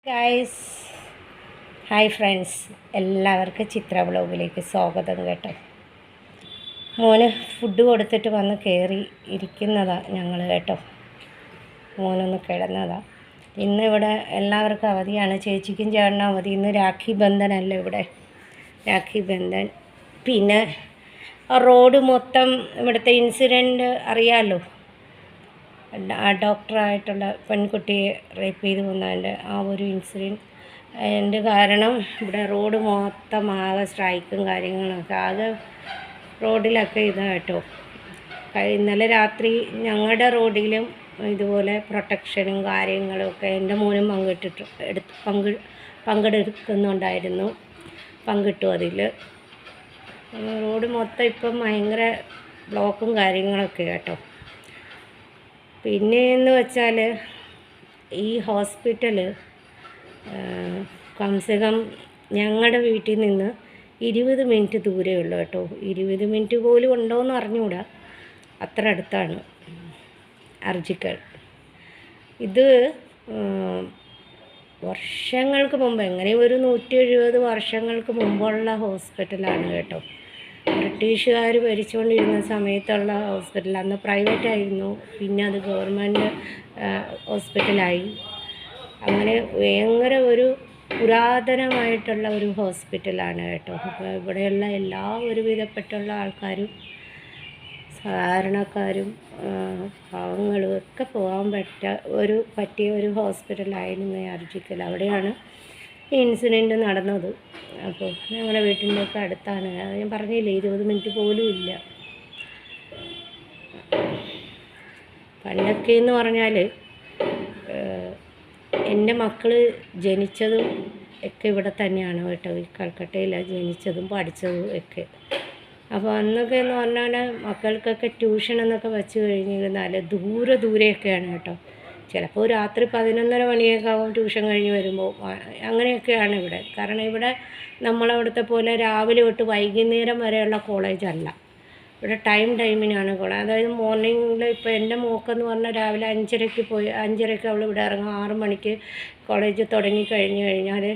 Guys, hi friends, എല്ലാവർക്കും ചിത്ര വ്ളോഗിലേക്ക് സ്വാഗതം കേട്ടോ. മോന് ഫുഡ് കൊടുത്തിട്ട് വന്ന് കയറി ഇരിക്കുന്നതാണ് ഞങ്ങൾ കേട്ടോ. മോനൊന്ന് കിടന്നതാണ്. ഇന്നിവിടെ എല്ലാവർക്കും അവധിയാണ്. ചേച്ചിക്കും ചേട്ടനും അവധി. ഇന്ന് രാഖി ബന്ധനല്ലേ ഇവിടെ, രാഖി ബന്ധൻ. പിന്നെ റോഡ് മൊത്തം ഇവിടുത്തെ ഇൻസിഡൻറ്റ് അറിയാമല്ലോ. ഡോക്ടറായിട്ടുള്ള പെൺകുട്ടിയെ റേപ്പ് ചെയ്ത് കൊന്നതിൻ്റെ ആ ഒരു ഇൻസിഡൻറ്റ് കാരണം ഇവിടെ റോഡ് മൊത്തം ആകെ സ്ട്രൈക്കും കാര്യങ്ങളൊക്കെ ആകെ റോഡിലൊക്കെ ഇതാട്ടോ. ഇന്നലെ രാത്രി ഞങ്ങളുടെ റോഡിലും ഇതുപോലെ പ്രൊട്ടക്ഷനും കാര്യങ്ങളൊക്കെ എൻ്റെ മോനും പങ്കെടുക്കുന്നുണ്ടായിരുന്നു. പങ്കിട്ടു. അതിൽ റോഡ് മൊത്തം ഇപ്പം ഭയങ്കര ബ്ലോക്കും കാര്യങ്ങളൊക്കെ കേട്ടോ. പിന്നെയെന്ന് വെച്ചാൽ ഈ ഹോസ്പിറ്റൽ കംസകം ഞങ്ങളുടെ വീട്ടിൽ നിന്ന് 20 മിനിറ്റ് ദൂരേ ഉള്ളൂ കേട്ടോ. 20 മിനിറ്റ് പോലും ഉണ്ടോയെന്ന് അറിഞ്ഞുകൂടാ, അത്ര അടുത്താണ് അർജിക്കൽ. ഇത് വർഷങ്ങൾക്ക് മുമ്പ്, എങ്ങനെ ഒരു 170 വർഷങ്ങൾക്ക് മുമ്പുള്ള ഹോസ്പിറ്റലാണ് കേട്ടോ. ബ്രിട്ടീഷുകാർ ഭരിച്ചുകൊണ്ടിരുന്ന സമയത്തുള്ള ഹോസ്പിറ്റൽ. അന്ന് പ്രൈവറ്റായിരുന്നു, പിന്നെ അത് ഗവൺമെൻറ് ഹോസ്പിറ്റലായി. അങ്ങനെ ഭയങ്കര ഒരു പുരാതനമായിട്ടുള്ള ഒരു ഹോസ്പിറ്റലാണ് കേട്ടോ. അപ്പോൾ ഇവിടെയുള്ള എല്ലാ ഒരുവിധപ്പെട്ടുള്ള ആൾക്കാരും, സാധാരണക്കാരും പാവങ്ങളും ഒക്കെ പോകാൻ പറ്റിയ ഒരു ഹോസ്പിറ്റലായിരുന്നു അർജിക്കൽ. അവിടെയാണ് ഈ ഇൻസിഡൻറ്റ് നടന്നത്. അപ്പോൾ ഞങ്ങളുടെ വീട്ടിൻ്റെ ഒക്കെ അടുത്താണ്. അത് ഞാൻ പറഞ്ഞില്ലേ, 20 മിനിറ്റ് പോലും ഇല്ല. പണ്ടൊക്കെ എന്ന് പറഞ്ഞാൽ എൻ്റെ മക്കൾ ജനിച്ചതും ഒക്കെ ഇവിടെ തന്നെയാണ് കേട്ടോ. ഈ കൽക്കട്ടയിലാണ് ജനിച്ചതും പഠിച്ചതും ഒക്കെ. അപ്പോൾ അന്നൊക്കെ എന്ന് പറഞ്ഞാൽ മക്കൾക്കൊക്കെ ട്യൂഷൻ എന്നൊക്കെ വെച്ച് കഴിഞ്ഞിരുന്നാൽ ദൂരെയൊക്കെയാണ് കേട്ടോ. ചിലപ്പോൾ രാത്രി 11:30 മണിയൊക്കെ ആകും ട്യൂഷൻ കഴിഞ്ഞ് വരുമ്പോൾ. അങ്ങനെയൊക്കെയാണ് ഇവിടെ. കാരണം ഇവിടെ നമ്മളവിടുത്തെ പോലെ രാവിലെ തൊട്ട് വൈകുന്നേരം വരെയുള്ള കോളേജല്ല. ഇവിടെ ടൈമിനാണ് കോളേജ്. അതായത് മോർണിംഗിൽ ഇപ്പോൾ എൻ്റെ മോക്കെന്ന് പറഞ്ഞാൽ രാവിലെ 5:30 അവൾ ഇവിടെ ഇറങ്ങും. 6 മണിക്ക് കോളേജ് തുടങ്ങി കഴിഞ്ഞാൽ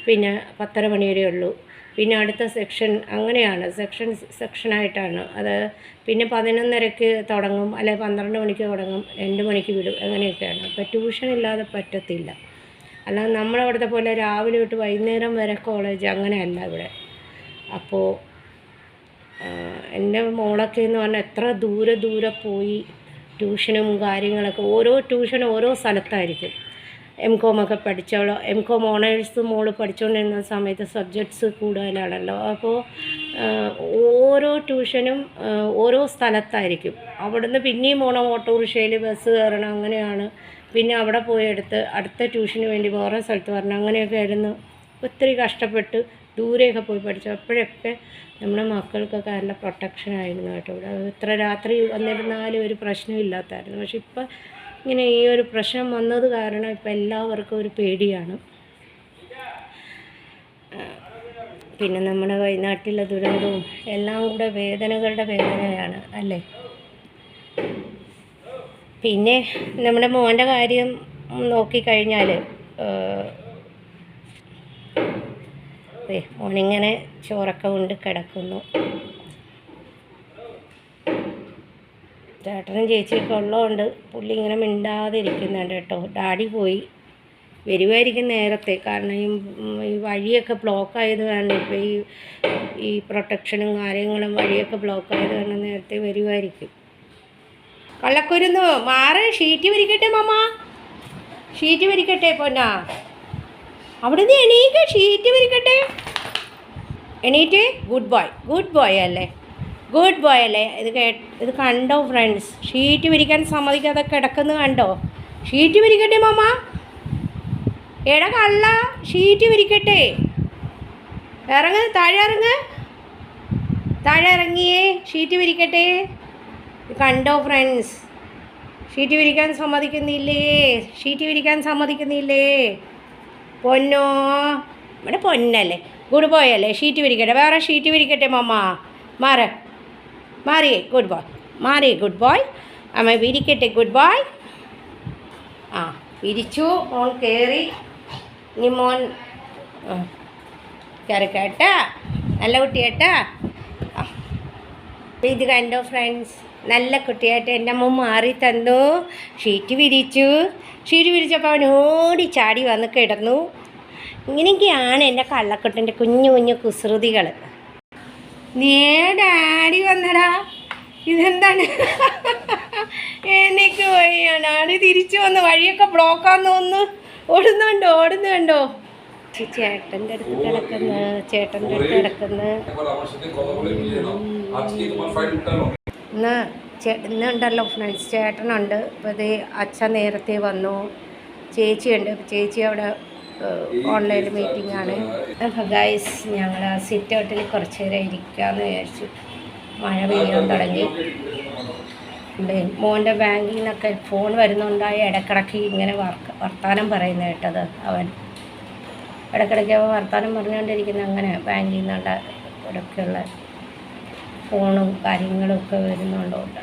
പിന്നെ 10:30 മണി വരെ ഉള്ളൂ. പിന്നെ അടുത്ത സെക്ഷൻ അങ്ങനെയാണ്, സെക്ഷനായിട്ടാണ് അത്. പിന്നെ 11:30 തുടങ്ങും, അല്ലെ 12 മണിക്ക് തുടങ്ങും, 2 മണിക്ക് വിടും. അങ്ങനെയൊക്കെയാണ്. അപ്പോൾ ട്യൂഷൻ ഇല്ലാതെ പറ്റത്തില്ല. അല്ലാതെ നമ്മളവിടുത്തെ പോലെ രാവിലെ തൊട്ട് വൈകുന്നേരം വരെ കോളേജ് അങ്ങനെയല്ല ഇവിടെ. അപ്പോൾ എൻ്റെ മോളൊക്കെ എന്ന് പറഞ്ഞാൽ എത്ര ദൂരെ പോയി ട്യൂഷനും കാര്യങ്ങളൊക്കെ. ഓരോ ട്യൂഷനും ഓരോ സ്ഥലത്തായിരിക്കും. MCOM ഒക്കെ പഠിച്ചോളൂ. MCOM ഓണേഴ്സ് മോള് പഠിച്ചുകൊണ്ടിരുന്ന സമയത്ത് സബ്ജക്ട്സ് കൂടുതലാണല്ലോ. അപ്പോൾ ഓരോ ട്യൂഷനും ഓരോ സ്ഥലത്തായിരിക്കും. അവിടുന്ന് പിന്നെയും പോകണം, ഓട്ടോറിക്ഷയിൽ ബസ് കയറണം. അങ്ങനെയാണ്. പിന്നെ അവിടെ പോയി അടുത്ത ട്യൂഷന് വേണ്ടി വേറെ സ്ഥലത്ത് വരണം. അങ്ങനെയൊക്കെ ആയിരുന്നു. ഒത്തിരി കഷ്ടപ്പെട്ട് ദൂരെയൊക്കെ പോയി പഠിച്ചു. അപ്പോഴൊക്കെ നമ്മുടെ മക്കൾക്കൊക്കെ നല്ല പ്രൊട്ടക്ഷനായിരുന്നു കേട്ടോ. ഇവിടെ എത്ര രാത്രി വന്നിരുന്നാലും ഒരു പ്രശ്നമില്ലാത്തായിരുന്നു. പക്ഷെ ഇപ്പം ഇങ്ങനെ ഈ ഒരു പ്രശ്നം വന്നത് കാരണം ഇപ്പം എല്ലാവർക്കും ഒരു പേടിയാണ്. പിന്നെ നമ്മുടെ വയനാട്ടിലെ ദുരന്തവും എല്ലാം കൂടെ വേദനകളുടെ വേദനയാണ് അല്ലേ. പിന്നെ നമ്മുടെ മോൻ്റെ കാര്യം നോക്കിക്കഴിഞ്ഞാൽ മോനിങ്ങനെ ചോറൊക്കെ കൊണ്ട് കിടക്കുന്നു. ചേട്ടനും ചേച്ചിയൊക്കെ ഉള്ളതുകൊണ്ട് പുള്ളി ഇങ്ങനെ മിണ്ടാതെ ഇരിക്കുന്നുണ്ട് കേട്ടോ. ഡാഡി പോയി വരുമായിരിക്കും നേരത്തെ. കാരണം ഈ വഴിയൊക്കെ ബ്ലോക്കായത് കാരണം, ഇപ്പോൾ ഈ പ്രൊട്ടക്ഷനും കാര്യങ്ങളും വഴിയൊക്കെ ബ്ലോക്കായത് കാരണം നേരത്തെ വരുമായിരിക്കും. കള്ളക്കുരുന്ന് മാറ്, ഷീറ്റ് വിരിക്കട്ടെ മാമ, ഷീറ്റ് വിരിക്കട്ടെ പൊന്നാ. അവിടുന്ന് എണീക്ക്, ഷീറ്റ് വിരിക്കട്ടെ. എണീറ്റ്. ഗുഡ് ബോയ് അല്ലേ, ഗുഡ് ബോയ് അല്ലേ. ഇത് കണ്ടോ ഫ്രണ്ട്സ്, ഷീറ്റ് വിരിക്കാൻ സമ്മതിക്കാതെ കിടക്കുന്നത് കണ്ടോ. ഷീറ്റ് വിരിക്കട്ടെ മാമ. എടാ കള്ള, ഷീറ്റ് വിരിക്കട്ടെ. താഴെ ഇറങ്ങിയേ, ഷീറ്റ് വിരിക്കട്ടെ. കണ്ടോ ഫ്രണ്ട്സ്, ഷീറ്റ് വിരിക്കാൻ സമ്മതിക്കുന്നില്ലേ. പൊന്നോ, ഇവിടെ പൊന്നല്ലേ, ഗുഡ് ബോയ് അല്ലേ. ഷീറ്റ് വിരിക്കട്ടെ, വേറെ ഷീറ്റ് വിരിക്കട്ടെ മാമ. മാറിയേ ഗുഡ് ബോയ്. അമ്മ വിരിക്കട്ടെ ഗുഡ് ബോയ്. വിരിച്ചു. മോൻ കയറി. ഇനി മോൻ കയറിക്കേട്ടാ, നല്ല കുട്ടിയേട്ടാ. ഇത് കണ്ടോ ഫ്രണ്ട്സ്, നല്ല കുട്ടിയായിട്ട് എൻ്റെ അമ്മ മാറി തന്നു. ഷീറ്റ് വിരിച്ചപ്പോൾ അവൻ ഓടി ചാടി വന്ന് കിടന്നു. ഇങ്ങനെയൊക്കെയാണ് എൻ്റെ കള്ളക്കുട്ടൻ്റെ കുഞ്ഞു കുഞ്ഞു കുസൃതികൾ. നീ ഡാഡി വന്നടാ, ഇതെന്താണ്? എനിക്ക് വയ്യ, ഡാഡി തിരിച്ചു വന്ന് വഴിയൊക്കെ ബ്ലോക്കാന്ന് തോന്നുന്നു. ഓടുന്നുണ്ടോ? ചേട്ടൻ്റെ അടുത്ത് കിടക്കുന്നു. ഇന്നുണ്ടല്ലോ ഫ്രണ്ട്സ്, ചേട്ടനുണ്ട്. അപ്പോൾ ഇത് അച്ഛൻ നേരത്തെ വന്നു, ചേച്ചിയുണ്ട്. ചേച്ചി അവിടെ ഓൺലൈൻ മീറ്റിംഗ് ആണ്. അപ്പോൾ ഗൈസ്, ഞങ്ങൾ സിറ്റ് ഔട്ടിൽ കുറച്ച് നേരം ഇരിക്കാമെന്ന് വിചാരിച്ചു. മഴ പെയ്യാൻ തുടങ്ങി. മോൻ്റെ ബാങ്കിൽ നിന്നൊക്കെ ഫോൺ വരുന്നുണ്ടായി. ഇടയ്ക്കിടയ്ക്ക് ഇങ്ങനെ വർത്തമാനം പറയുന്നത് കേട്ടത്. അവൻ ഇടയ്ക്കിടയ്ക്ക് വർത്തമാനം പറഞ്ഞുകൊണ്ടിരിക്കുന്ന, അങ്ങനെ ബാങ്കിൽ നിന്നുള്ള ഇടയ്ക്കുള്ള ഫോണും കാര്യങ്ങളും ഒക്കെ വരുന്നുള്ളതുകൊണ്ട്.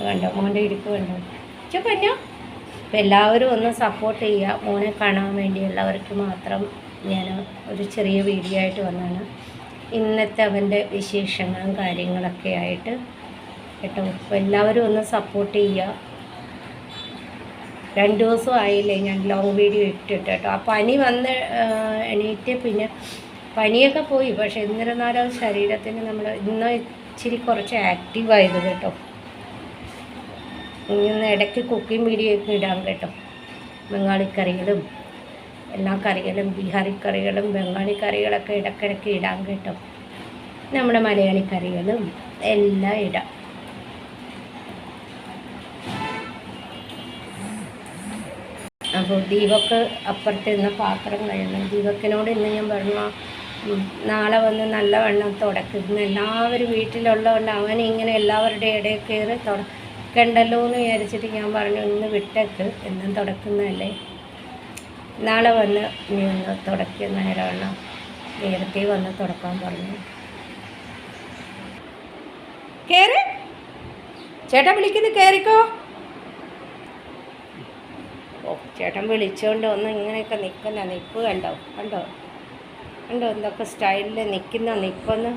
കണ്ടോ മോൻ്റെ ഇരിപ്പ് കണ്ടോ? പഞ്ഞോ. അപ്പോൾ എല്ലാവരും ഒന്ന് സപ്പോർട്ട് ചെയ്യുക. മോനെ കാണാൻ വേണ്ടിയുള്ളവർക്ക് മാത്രം ഞാൻ ഒരു ചെറിയ വീഡിയോ ആയിട്ട് വന്നതാണ്. ഇന്നത്തെ അവൻ്റെ വിശേഷങ്ങളും കാര്യങ്ങളൊക്കെ ആയിട്ട് കേട്ടോ. അപ്പോൾ എല്ലാവരും ഒന്ന് സപ്പോർട്ട് ചെയ്യുക. 2 ദിവസം ആയില്ലേ ഞാൻ ലോങ് വീഡിയോ ഇട്ടിട്ട് കേട്ടോ. ആ പനി വന്ന് എണീറ്റ് പിന്നെ പനിയൊക്കെ പോയി. പക്ഷെ എന്നിരുന്നാലും ശരീരത്തിന് നമ്മൾ ഇന്ന് ഇച്ചിരി കുറച്ച് ആക്റ്റീവായത് കേട്ടോ. ഇന്ന് ഇടയ്ക്ക് കുക്കിംഗ് വീഡിയോ ഒക്കെ ഇടാം കേട്ടോ. ബംഗാളി കറികളും എല്ലാ കറികളും, ബീഹാറി കറികളും ബംഗാളി കറികളൊക്കെ ഇടയ്ക്കിടയ്ക്ക് ഇടാം കേട്ടോ. നമ്മുടെ മലയാളി കറികളും എല്ലാം ഇടാം. അപ്പോൾ ദീപക്ക് അപ്പുറത്ത് നിന്ന് പാത്രം കഴുകണം. ദീപക്കിനോട് ഇന്ന് ഞാൻ പറഞ്ഞു, നാളെ വന്ന് നല്ലവണ്ണം തുടക്കുന്നു. എല്ലാവരും വീട്ടിലുള്ളതുകൊണ്ട് അവനിങ്ങനെ എല്ലാവരുടെ ഇടയിൽ കയറി തുടക്കണ്ടല്ലോ എന്ന് വിചാരിച്ചിട്ട് ഞാൻ പറഞ്ഞു, ഇന്ന് വിട്ടേക്ക്, എന്നും തുടക്കുന്നതല്ലേ, നാളെ വന്ന് ഇനി ഒന്ന് തുടക്കുന്ന നേരമാണ്. നേരത്തെ വന്ന് തുടക്കാൻ പറഞ്ഞു. കയറി ചേട്ടാ വിളിക്കുന്നു, കയറിക്കോ. ഓ, ചേട്ടൻ വിളിച്ചുകൊണ്ട് ഒന്ന് ഇങ്ങനെയൊക്കെ നിൽപ്പ് കണ്ടോ എന്തൊക്കെ സ്റ്റൈലിൽ നിൽക്കുന്ന നിൽപ്പൊന്ന്.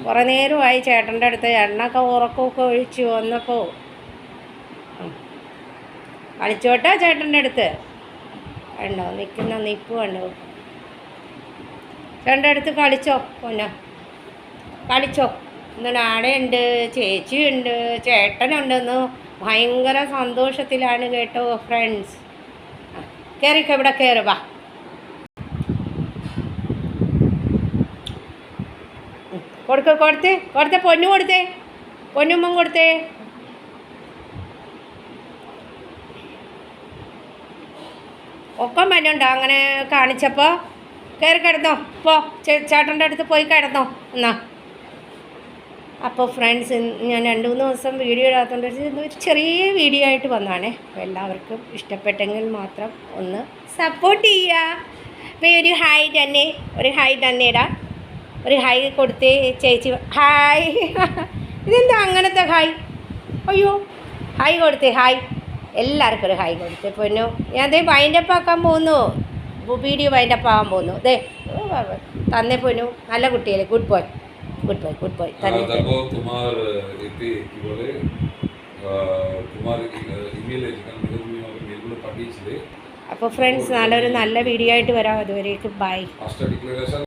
കുറേ നേരമായി ചേട്ടൻ്റെ അടുത്ത് എണ്ണൊക്കെ ഉറക്കമൊക്കെ ഒഴിച്ചു വന്നപ്പോൾ. കളിച്ചോട്ടാ ചേട്ടൻ്റെ അടുത്ത് കണ്ടോ നിൽക്കുന്ന നിൽപ്പ് കണ്ടോ. ചേട്ടൻ്റെ അടുത്ത് കളിച്ചോ പൊന്നോ, കളിച്ചോ. ഇന്ന് നാടയുണ്ട്, ചേച്ചിയുണ്ട്, ചേട്ടനുണ്ടെന്ന് ഭയങ്കര സന്തോഷത്തിലാണ് കേട്ടോ ഫ്രണ്ട്സ്. കയറിക്കോ, ഇവിടെ കയറുവാ. കൊടുത്തേ പൊന്നുമ്മ കൊടുത്തേ. ഒക്കെ മനുണ്ടോ അങ്ങനെ കാണിച്ചപ്പോൾ? കയറി കിടന്നോ, ചേട്ടൻ്റെ അടുത്ത് പോയി കിടന്നോ എന്നാ. അപ്പോൾ ഫ്രണ്ട്സ്, ഞാൻ 2-3 ദിവസം വീഡിയോ ഇടാത്തതുകൊണ്ട് ഒരു ചെറിയ വീഡിയോ ആയിട്ട് വന്നതാണേ. അപ്പോൾ എല്ലാവർക്കും ഇഷ്ടപ്പെട്ടെങ്കിൽ മാത്രം ഒന്ന് സപ്പോർട്ട് ചെയ്യുക. അപ്പോൾ ഒരു ഹായ് തന്നേടാ, ഒരു ഹായ് കൊടുത്തേ ചേച്ചി. ഹായ്. ഇതെന്താ അങ്ങനത്തെ ഹായ്? അയ്യോ, ഹായ് കൊടുത്തേ, ഹായ്. എല്ലാവർക്കും ഒരു ഹായ് കൊടുത്തേ പൊന്നു. ഞാൻ ദേ വൈൻഡപ്പ് ആക്കാൻ പോകുന്നു, വീഡിയോ വൈൻഡപ്പ് ആകാൻ പോകുന്നു. ദേ തന്നെ പൊന്നു, നല്ല കുട്ടിയല്ലേ, ഗുഡ് ബോയ്. അപ്പോൾ ഫ്രണ്ട്സ്, നല്ലൊരു നല്ല വീഡിയോ ആയിട്ട് വരാം. അതുവരേക്കും ബൈ.